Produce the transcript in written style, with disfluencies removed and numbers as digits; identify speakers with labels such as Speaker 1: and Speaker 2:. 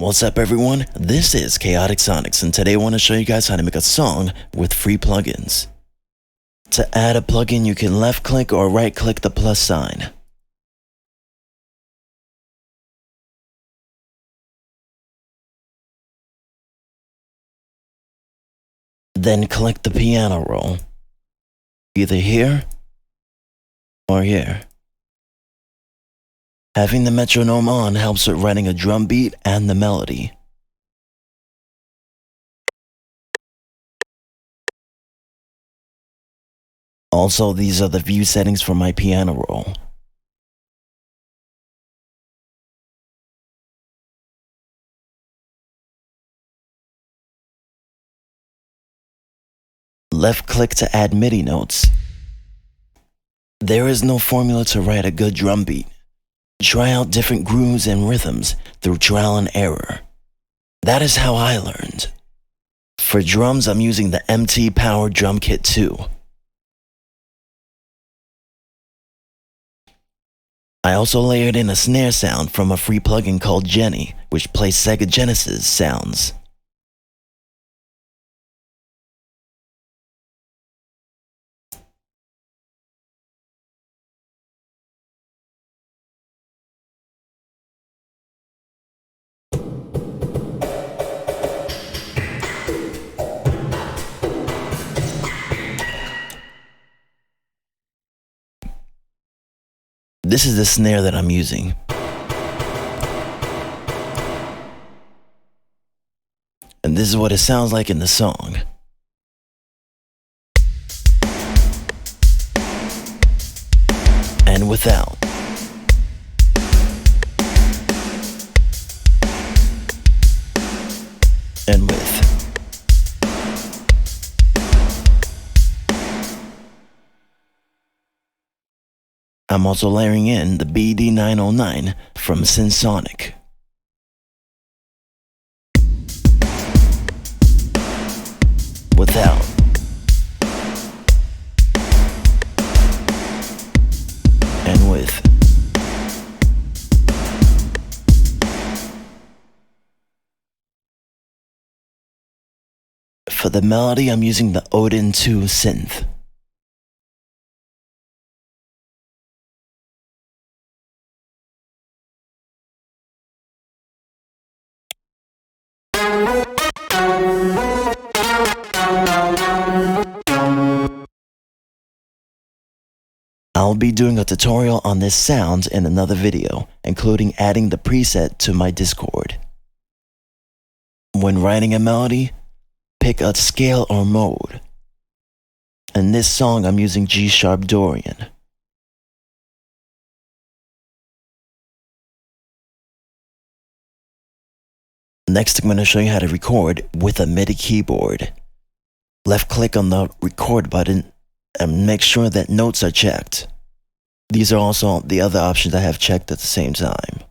Speaker 1: What's up everyone, this is Chaotic Sonics and today I want to show you guys how to make a song with free plugins. To add a plugin you can left click or right click the plus sign. Then click the piano roll, either here or here. Having the metronome on helps with writing a drum beat and the melody. Also, these are the view settings for my piano roll. Left click to add MIDI notes. There is no formula to write a good drum beat. Try out different grooves and rhythms through trial and error. That is how I learned. For drums, I'm using the MT Power Drum Kit 2. I also layered in a snare sound from a free plugin called Jenny, which plays Sega Genesis sounds. This is the snare that I'm using. And this is what it sounds like in the song. And without. And with. I'm also layering in the BD909 from Synsonic. Without. And with. For the melody, I'm using the Odin 2 synth. I'll be doing a tutorial on this sound in another video, including adding the preset to my Discord. When writing a melody, pick a scale or mode. In this song, I'm using G sharp Dorian. Next, I'm going to show you how to record with a MIDI keyboard. Left click on the record button and make sure that notes are checked. These are also the other options I have checked at the same time.